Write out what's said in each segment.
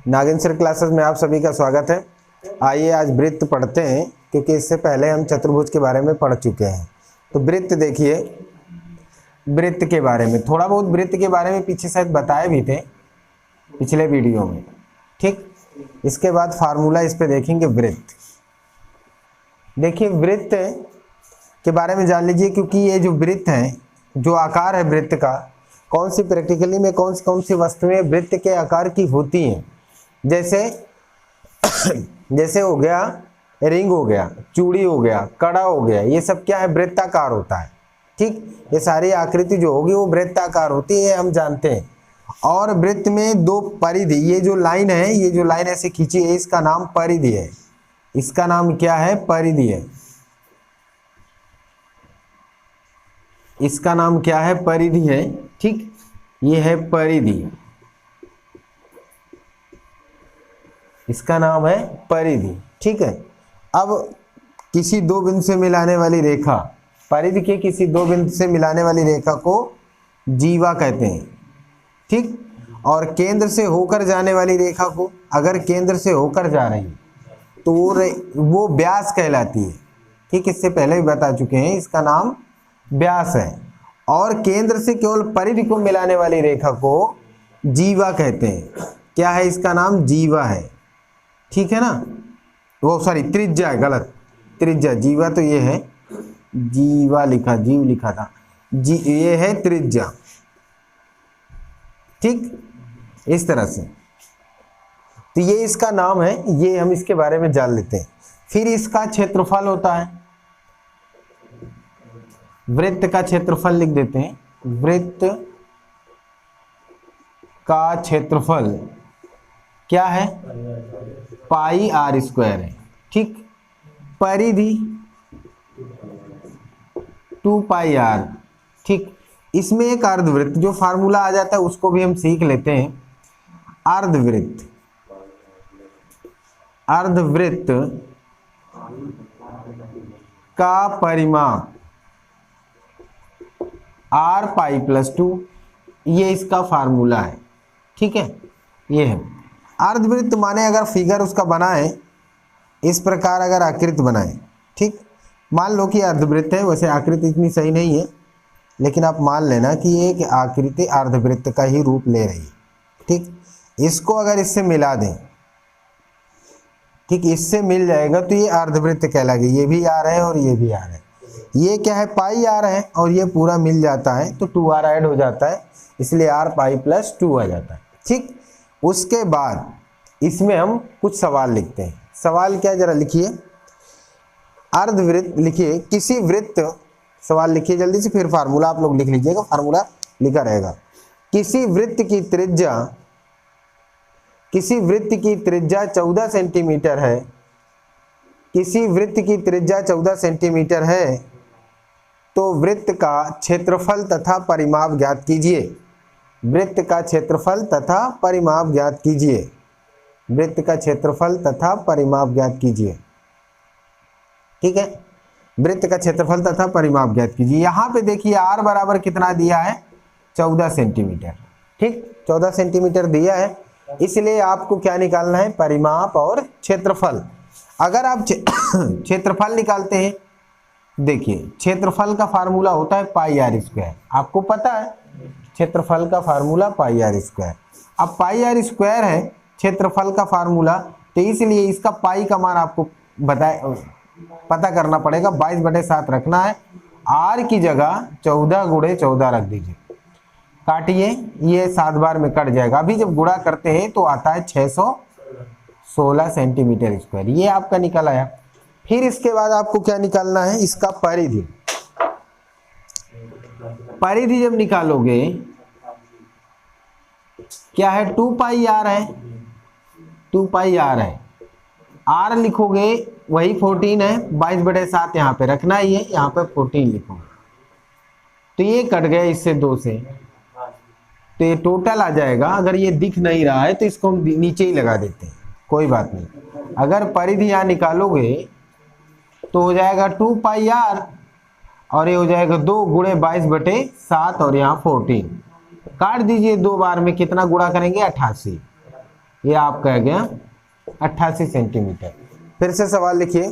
नागिन sir classes में आप सभी का स्वागत है। आइए आज वृत्त पढ़ते हैं, क्योंकि इससे पहले हम चतुर्भुज के बारे में पढ़ चुके हैं। तो वृत्त देखिए, वृत्त के बारे में थोड़ा बहुत वृत्त के बारे में पीछे शायद बताए भी थे पिछले वीडियो में, ठीक। इसके बाद फार्मूला इस पे देखेंगे। वृत्त देखिए, वृत्त के बारे में जान लीजिए, क्योंकि ये जो वृत्त है, जो आकार है वृत्त का, कौन सी प्रैक्टिकली में कौन सी वस्तुएं वृत्त के आकार की होती हैं। जैसे हो गया रिंग, हो गया चूड़ी, हो गया कड़ा, हो गया, ये सब क्या है, वृत्ताकार होता है, ठीक। ये सारी आकृति जो होगी वो वृत्ताकार होती है, हम जानते हैं। और वृत्त में दो परिधि, ये जो लाइन है, ये जो लाइन ऐसे खींची है, इसका नाम परिधि है। इसका नाम क्या है, परिधि है। इसका नाम क्या है, परिधि है, ठीक। ये है परिधि, इसका नाम है परिधि, ठीक है। अब किसी दो बिंदु से मिलाने वाली रेखा, परिधि के किसी दो बिंदु से मिलाने वाली रेखा को जीवा कहते हैं, ठीक। और केंद्र से होकर जाने वाली रेखा को, अगर केंद्र से होकर जा रही तो वो व्यास कहलाती है, ठीक। इससे पहले भी बता चुके हैं, इसका नाम व्यास है। और केंद्र से केवल परिधि को मिलाने वाली रेखा को जीवा कहते हैं। क्या है, इसका नाम जीवा है, ठीक है ना। वो सॉरी, त्रिज्या है, गलत, त्रिज्या। जीवा तो ये है, जीवा लिखा, जीव लिखा था, ये है त्रिज्या, ठीक। इस तरह से तो ये इसका नाम है, ये हम इसके बारे में जान लेते हैं। फिर इसका क्षेत्रफल होता है, वृत्त का क्षेत्रफल लिख देते हैं। वृत्त का क्षेत्रफल क्या है, पाई आर स्क्वायर है, ठीक। परिधि 2 पाई आर, ठीक। इसमें एक अर्धवृत्त, जो फार्मूला आ जाता है उसको भी हम सीख लेते हैं। अर्धवृत्त, अर्धवृत्त का परिमाप आर पाई प्लस 2, ये इसका फार्मूला है, ठीक है। ये है अर्धवृत्त, माने अगर फिगर उसका बनाए इस प्रकार, अगर आकृति बनाए, ठीक। मान लो कि अर्धवृत्त है, वैसे आकृति इतनी सही नहीं है, लेकिन आप मान लेना कि ये एक आकृति अर्धवृत्त का ही रूप ले रही है, ठीक। इसको अगर इससे मिला दें, ठीक, इससे मिल जाएगा तो ये अर्धवृत्त कहलाएगा। ये भी आर है और ये भी आर है, ये क्या है, पाई आर है, और ये पूरा मिल जाता है तो 2r ऐड हो जाता है, इसलिए r पाई प्लस 2 आ जाता है, ठीक। उसके बाद इसमें हम कुछ सवाल लिखते हैं। सवाल क्या, जरा लिखिए। अर्धवृत्त लिखिए, किसी वृत्त, सवाल लिखिए जल्दी से, फिर फार्मूला आप लोग लिख लीजिएगा, फार्मूला लिखा रहेगा। किसी वृत्त की त्रिज्या, किसी वृत्त की त्रिज्या 14 सेंटीमीटर है, किसी वृत्त की त्रिज्या 14 सेंटीमीटर है, तो वृत्त का क्षेत्रफल तथा परिमाप ज्ञात कीजिए। वृत्त का क्षेत्रफल तथा परिमाप ज्ञात कीजिए। वृत्त का क्षेत्रफल तथा परिमाप ज्ञात कीजिए, ठीक है। वृत्त का क्षेत्रफल तथा परिमाप ज्ञात कीजिए। यहाँ पे देखिए r बराबर कितना दिया है, 14 सेंटीमीटर, ठीक। 14 सेंटीमीटर दिया है, इसलिए आपको क्या निकालना है, परिमाप और क्षेत्रफल। अगर आप क्षेत्रफल निकालते हैं, देखिए क्षेत्रफल का फार्मूला होता है पाई आर स्क्वायर, आपको पता है क्षेत्रफल का फार्मूला पाई आर स्क्वायर। अब पाई आर स्क्वायर है क्षेत्रफल का फार्मूला, तो इसलिए इसका पाई का मान आपको पता करना पड़ेगा। 22/7 रखना है, आर की जगह 14 × 14 रख दीजिए, काटिए, ये 7 बार में कट जाएगा। अभी जब गुणा करते हैं तो आता है 616 सेंटीमीटर स्क्वायर, ये आपका निकल आया। फिर इसके बाद आपको क्या निकालना है, इसका परिधि। परिधि जब निकालोगे, क्या है, 2 पाई आर है, 2 पाई आर है, आर लिखोगे वही 14 है, 22/7 यहाँ पे रखना ही है, यहाँ पे 14 लिखोगे, तो ये कट गया इससे 2 से, तो ये टोटल आ जाएगा। अगर ये दिख नहीं रहा है तो इसको हम नीचे ही लगा देते हैं, कोई बात नहीं। अगर परिधि यहाँ निकालोगे तो हो जाएगा 2 पाई आर, और ये हो जाएगा 2 × 22/7, और यहाँ 14 काट दीजिए 2 बार में, कितना गुणा करेंगे, 88। ये आपका आ गया 88 सेंटीमीटर। फिर से सवाल लिखिए,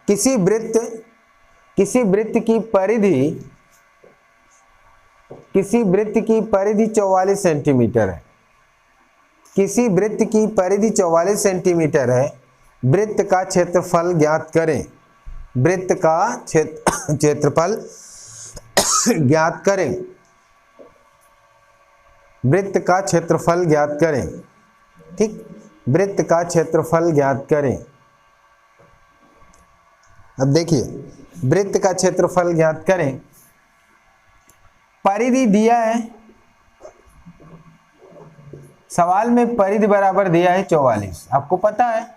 किसी वृत्त की परिधि 44 सेंटीमीटर है। किसी वृत्त की परिधि 44 सेंटीमीटर है। वृत्त का क्षेत्रफल ज्ञात करें। वृत्त का क्षेत्रफल ज्ञात करें। वृत्त का क्षेत्रफल ज्ञात करें। ठीक, वृत्त का क्षेत्रफल ज्ञात करें। अब देखिए, वृत्त का क्षेत्रफल ज्ञात करें। परिधि दिया है, सवाल में परिधि बराबर दिया है 44, आपको पता है,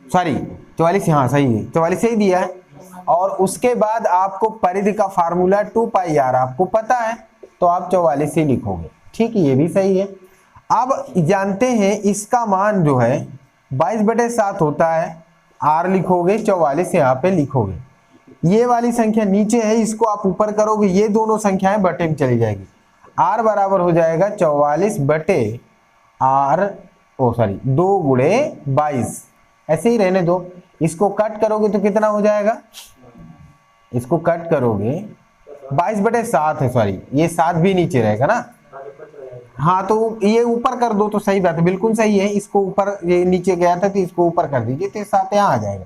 सॉरी 44, हाँ सही है, 44 ही दिया है। और उसके बाद आपको परिधि का फार्मूला 2πr आपको पता है, तो आप 44 ही लिखोगे। ठीक, ये भी सही है। अब जानते हैं इसका मान जो है 22/7 होता है, r लिखोगे, 44 यहाँ पे लिखोगे। ये वाली संख्या नीचे है, इसको आप ऊपर करोगे, ये दोनों संख्याएं बटे में चली जाएगी। r बराबर हो जाएगा 2 गुणे 22, ऐसे ही रहने दो। इसको कट करोगे तो कितना हो जाएगा, इसको कट करोगे 22/7 है, सॉरी ये 7 भी नीचे रहेगा ना, हाँ तो ये ऊपर कर दो तो सही बात है, बिल्कुल सही है। इसको ऊपर, ये नीचे गया था तो इसको ऊपर कर दीजिए, तो 7 यहाँ आ जाएगा।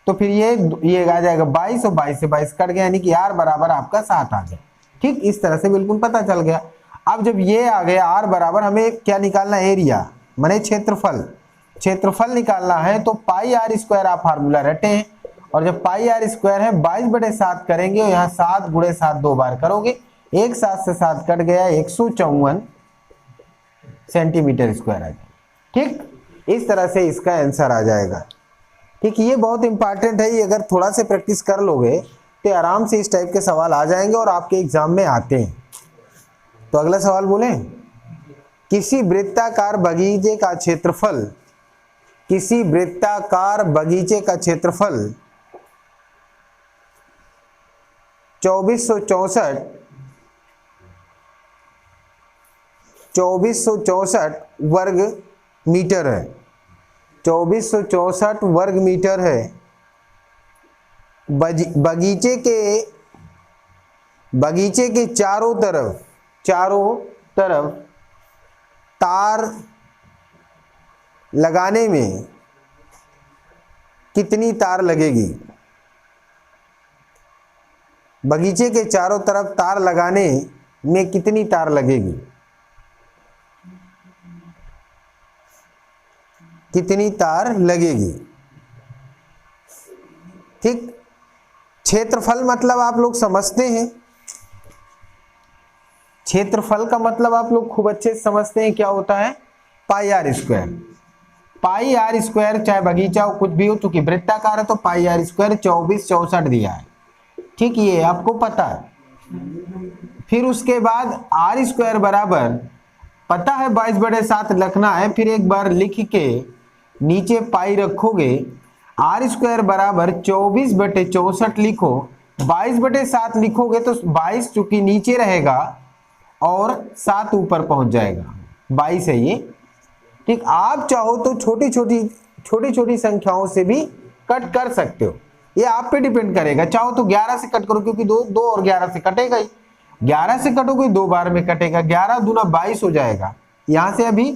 तो फिर ये आ जाएगा 22 और 22 से 22 कट गया, यानी कि r बराबर आपका 7 आ गया। ठीक, इस तरह से बिल्कुल पता चल गया। अब जब ये आ गया r बराबर, हमें क्या निकालना, एरिया माने क्षेत्रफल निकालना है, तो πr² आप फार्मूला रटे हैं। और जब πr² है 22/7 करेंगे, और यहाँ 7 गुणे 7 2 बार करोगे, 1 7 से 7 कट गया, 154 सेंटीमीटर स्क्वायर आ जाएगा। ठीक, इस तरह से इसका आंसर आ जाएगा। ठीक, ये बहुत इंपॉर्टेंट है, ये अगर थोड़ा से प्रैक्टिस कर लोगे तो आराम से इस टाइप के सवाल आ जाएंगे और आपके एग्जाम में आते हैं। तो अगला सवाल बोले, किसी वृत्ताकार बगीचे का क्षेत्रफल 2464 वर्ग मीटर है। 2464 वर्ग मीटर है। बगीचे के चारों तरफ तार लगाने में कितनी तार लगेगी? बगीचे के चारों तरफ तार लगाने में कितनी तार लगेगी? कितनी तार लगेगी? ठीक, क्षेत्रफल मतलब आप लोग समझते हैं, क्षेत्रफल का मतलब आप लोग खूब अच्छे से समझते हैं, क्या होता है, πr²। πr², चाहे बगीचा हो कुछ भी हो, चूंकि वृत्ताकार है तो πr² 2464 दिया है। ठीक, ये आपको पता है। फिर उसके बाद r² बराबर पता है 22/7 लिखना है, फिर एक बार लिख के नीचे पाई रखोगे, r² बराबर 24/64 लिखो, 22/7 लिखोगे तो 22 चूंकि नीचे रहेगा और 7 ऊपर पहुंच जाएगा, 22 है ये। ठीक, आप चाहो तो छोटी छोटी संख्याओं से भी कट कर सकते हो, ये आप पे डिपेंड करेगा। चाहो तो 11 से कट करो, क्योंकि 2 और 11 से कटेगा ही, 11 से कटोगे 2 बार में कटेगा, 11 दूना 22 हो जाएगा। यहां से अभी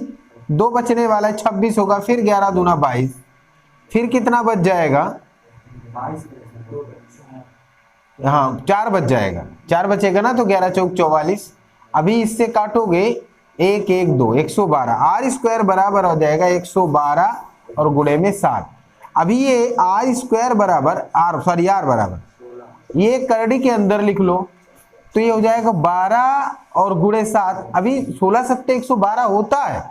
2 बचने वाला है, 26 होगा, फिर 11 दूना 22, फिर कितना बच जाएगा, हाँ 4 बच जाएगा, 4 बचेगा ना, तो 11 चौक 44। अभी इससे काटोगे 1 1 2 112, r² बराबर हो जाएगा 112 और गुणे में 7। अभी ये r² बराबर r बराबर ये करड़ी के अंदर लिख लो, तो ये हो जाएगा 12 और गुणे 7। अभी 16 7 112 होता है,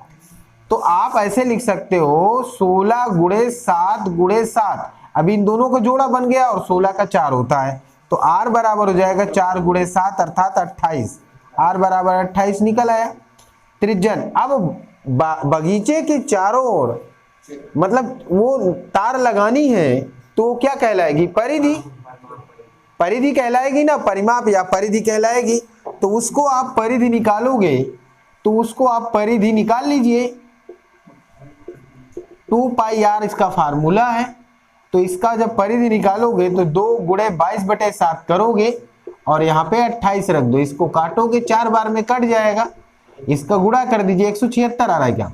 तो आप ऐसे लिख सकते हो 16 गुणे 7 गुणे 7। अभी इन दोनों का जोड़ा बन गया और 16 का 4 होता है, तो r बराबर हो जाएगा 4 गुणे 7 अर्थात 28। r बराबर 28 निकल आया त्रिज्यन। अब बगीचे के चारों ओर मतलब वो तार लगानी है, तो क्या कहलाएगी, परिधि कहलाएगी ना, परिमाप या परिधि कहलाएगी। तो उसको आप परिधि निकालोगे तो उसको आप परिधि निकाल लीजिए। 2 पाई आर इसका फार्मूला है। तो इसका जब परिधि निकालोगे तो 2 गुणे 22/7 करोगे और यहाँ पे 28 रख दो, इसको काटोगे 4 बार में कट जाएगा। इसका गुणा कर दीजिए, 176 आ रहा है क्या?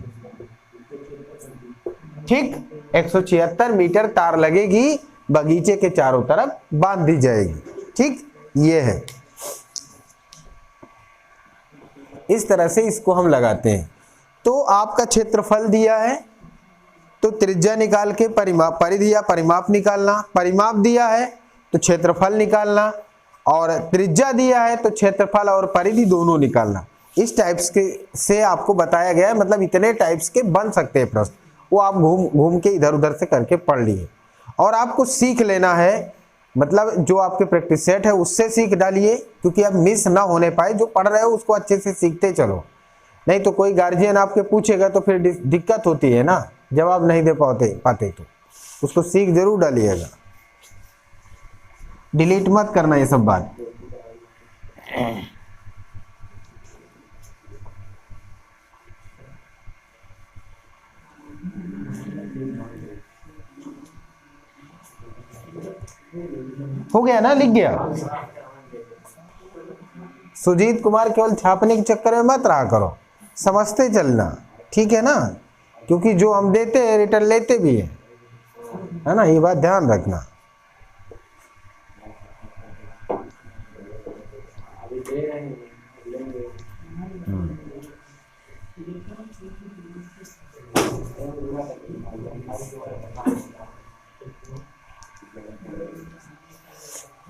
ठीक, 176 मीटर तार लगेगी, बगीचे के चारों तरफ बांध दी जाएगी। ठीक, ये है, इस तरह से इसको हम लगाते हैं। तो आपका क्षेत्रफल दिया है तो त्रिज्या निकाल के परिमाप, परिधि या परिमाप निकालना, परिमाप दिया है तो क्षेत्रफल निकालना, और त्रिज्या दिया है तो क्षेत्रफल और परिधि दोनों निकालना। इस टाइप्स के से आपको बताया गया है, मतलब इतने टाइप्स के बन सकते हैं प्रश्न, वो आप घूम घूम के इधर उधर से करके पढ़ लिए। और आपको सीख लेना है, मतलब जो आपके प्रैक्टिस सेट है उससे सीख डालिए, क्योंकि अब मिस ना होने पाए। जो पढ़ रहे हो उसको अच्छे से सीखते चलो, नहीं तो कोई गार्जियन आपके पूछेगा तो फिर दिक्कत होती है ना, जवाब नहीं दे पाते तो उसको सीख जरूर डालिएगा, डिलीट मत करना ये सब बात। हो गया ना, लिख गया? सुजीत कुमार केवल छापने के चक्कर में मत रहा करो, समझते चलना, ठीक है ना? क्योंकि जो हम देते हैं रिटर्न लेते भी है ना, ये बात ध्यान रखना।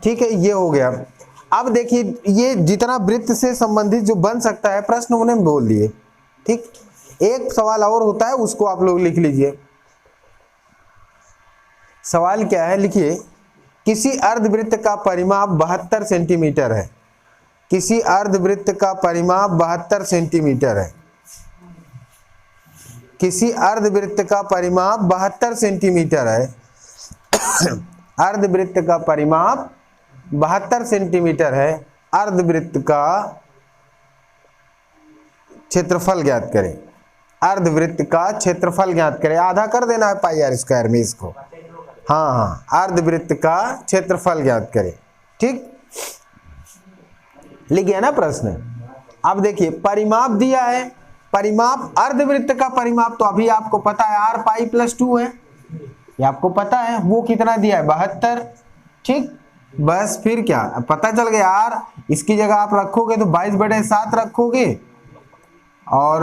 ठीक है, ये हो गया। अब देखिए, ये जितना वृत्त से संबंधित जो बन सकता है प्रश्न उन्हें बोल दिए। ठीक, एक सवाल और होता है, उसको आप लोग लिख लीजिए। सवाल क्या है, लिखिए, किसी अर्धवृत्त का परिमाप 72 सेंटीमीटर है। किसी अर्धवृत्त का परिमाप 72 सेंटीमीटर है। किसी अर्धवृत्त का परिमाप 72 सेंटीमीटर है। अर्धवृत्त का परिमाप 72 सेंटीमीटर है। अर्धवृत्त का क्षेत्रफल ज्ञात करें। अर्धवृत्त का क्षेत्रफल ज्ञात करें। आधा कर देना है पाई आर स्क्वायर में इसको। हाँ हाँ, अर्धवृत्त का क्षेत्रफल ज्ञात करें। ठीक, लिख गया ना प्रश्न? अब देखिए, परिमाप दिया है, परिमाप अर्धवृत्त का परिमाप तो अभी आपको पता है r पाई प्लस 2 है, ये आपको पता है। वो कितना दिया है? 72। ठीक, बस फिर क्या पता चल गया, r इसकी जगह आप रखोगे तो 22/7 रखोगे और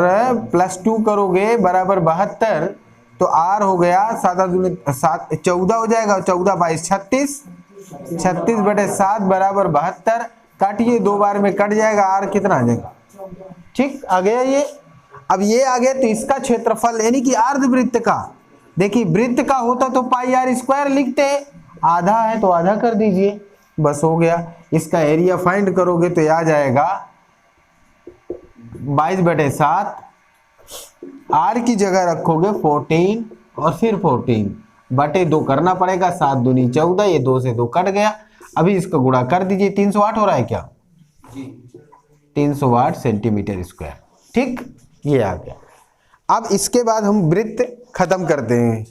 प्लस 2 करोगे बराबर 72, तो r हो गया 7 14 हो जाएगा, 14 22 36, 36/7 बराबर 72। काटिए, 2 बार में कट जाएगा, r कितना आ जाएगा? ठीक, आ गया ये। अब ये आ गया तो इसका क्षेत्रफल यानी कि अर्धवृत्त का, देखिए वृत्त का होता तो पाई आर स्क्वायर लिखते, आधा है तो आधा कर दीजिए, बस हो गया। इसका एरिया फाइंड करोगे तो आ जाएगा 22/7, आर की जगह रखोगे 14 और फिर 14/2 करना पड़ेगा, 7 दूनी 14, ये 2 से 2 कट गया। अभी इसका गुणा कर दीजिए, 308 हो रहा है क्या? 308 सेंटीमीटर स्क्वायर। ठीक, ये आ गया। अब इसके बाद हम वृत्त खत्म करते हैं।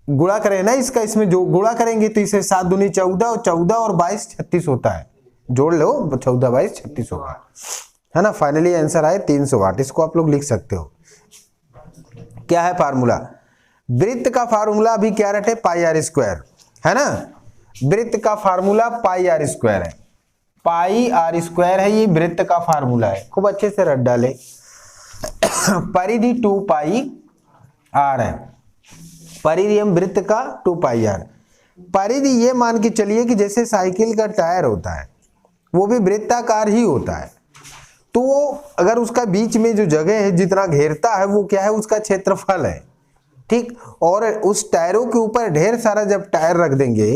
गुणा करें ना इसका, इसमें जो गुणा करेंगे तो इसे 7 दूनी 14 और 14 और 22 36 होता है, जोड़ लो, 14 22 36 होगा, है ना। फाइनली आंसर आए 308। इसको आप लोग लिख सकते हो। क्या है फार्मूला? वृत्त का फार्मूला भी क्या रटे? पाई आर स्क्वायर, है ना। वृत्त का फार्मूला पाई आर स्क्वायर है, पाई आर स्क्वायर है, ये वृत्त का फार्मूला है। खूब अच्छे से रट डाले। परिधि 2 पाई आर है, परिधि हम वृत्त का 2 पाई आर। परिधि ये मान के चलिए कि जैसे साइकिल का टायर होता है, वो भी वृत्ताकार ही होता है, तो अगर उसका बीच में जो जगह है जितना घेरता है वो क्या है? उसका क्षेत्रफल है। ठीक, और उस टायरों के ऊपर ढेर सारा जब टायर रख देंगे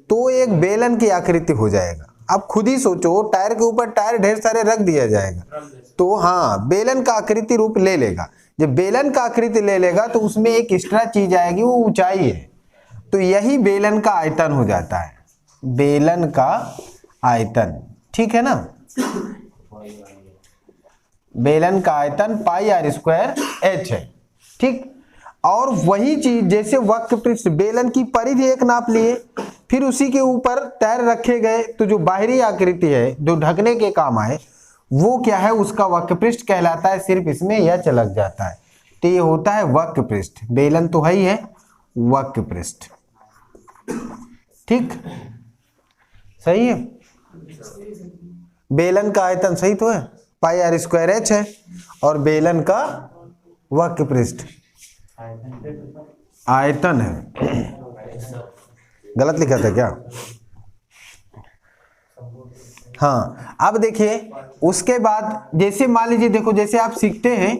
तो एक बेलन की आकृति हो जाएगा। आप खुद ही सोचो, टायर के ऊपर टायर ढेर सारे रख दिया जाएगा तो हाँ, बेलन का आकृति रूप ले लेगा। जब बेलन का आकृति ले लेगा तो उसमें एक एक्स्ट्रा चीज आएगी, वो ऊंचाई है, तो यही बेलन का आयतन हो जाता है, बेलन का आयतन। ठीक है ना। बेलन का आयतन पाई आर स्क्वायर एच है। ठीक, और वही चीज जैसे वक्र पृष्ठ बेलन की परिधि एक नाप लिए, फिर उसी के ऊपर टायर रखे गए, तो जो बाहरी आकृति है जो ढकने के काम आए वो क्या है, उसका वक्र पृष्ठ कहलाता है। सिर्फ इसमें यह चलक जाता है, तो ये होता है वक्र पृष्ठ। बेलन तो है ही है, वक्र पृष्ठ। ठीक, सही है। बेलन का आयतन सही तो है, पाई आर स्क्वायर एच है, और बेलन का वक्र पृष्ठ आयतन है। गलत लिखा था क्या? हाँ, अब देखिए उसके बाद जैसे मान लीजिए, देखो जैसे आप सीखते हैं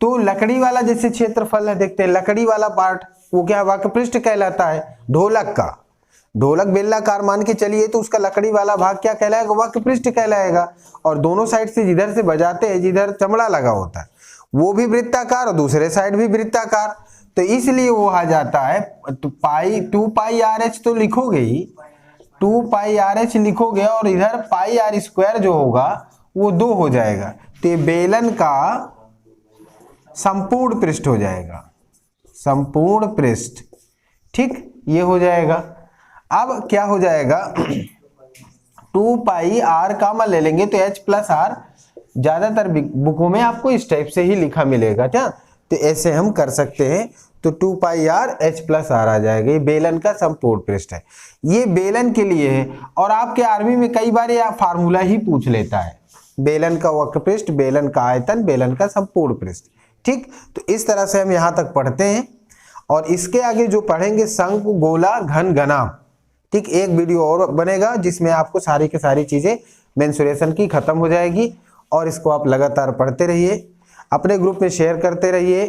तो लकड़ी वाला जैसे क्षेत्रफल है, देखते हैं लकड़ी वाला पार्ट वो क्या वक्र पृष्ठ कहलाता है। ढोलक का, ढोलक बेलनाकार मान के चलिए तो उसका लकड़ी वाला भाग क्या कहलाएगा, वक्र पृष्ठ कहलाएगा। और दोनों साइड से जिधर से बजाते हैं, जिधर चमड़ा लगा होता है वो भी वृत्ताकार और दूसरे साइड भी वृत्ताकार, तो इसलिए वो आ जाता है तो पाई 2 पाई आर एच तो लिखोगे ही, 2 पाई आर एच लिखोगे, और इधर पाई आर स्क्वायर जो होगा वो 2 हो जाएगा, तो ये बेलन का संपूर्ण पृष्ठ हो जाएगा, संपूर्ण पृष्ठ। ठीक, ये हो जाएगा। अब क्या हो जाएगा, 2 पाई आर कॉमन ले लेंगे तो एच प्लस आर, ज्यादातर बुकों में आपको इस टाइप से ही लिखा मिलेगा क्या, तो ऐसे हम कर सकते हैं। तो 2 पाई आर एच प्लस आर आ जाएगा, ये बेलन का संपूर्ण पृष्ठ है। ये बेलन के लिए है, और आपके आर्मी में कई बार यह फार्मूला ही पूछ लेता है, बेलन का वक्र पृष्ठ, बेलन का आयतन, बेलन का संपूर्ण पृष्ठ। ठीक, तो इस तरह से हम यहाँ तक पढ़ते हैं, और इसके आगे जो पढ़ेंगे शंकु, गोला, घन, घनाभ। ठीक, एक वीडियो और बनेगा जिसमें आपको सारी की सारी चीजें मेंसुरेशन की खत्म हो जाएगी, और इसको आप लगातार पढ़ते रहिए, अपने ग्रुप में शेयर करते रहिए,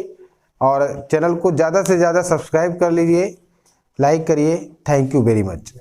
और चैनल को ज़्यादा से ज़्यादा सब्सक्राइब कर लीजिए, लाइक करिए। Thank you very much.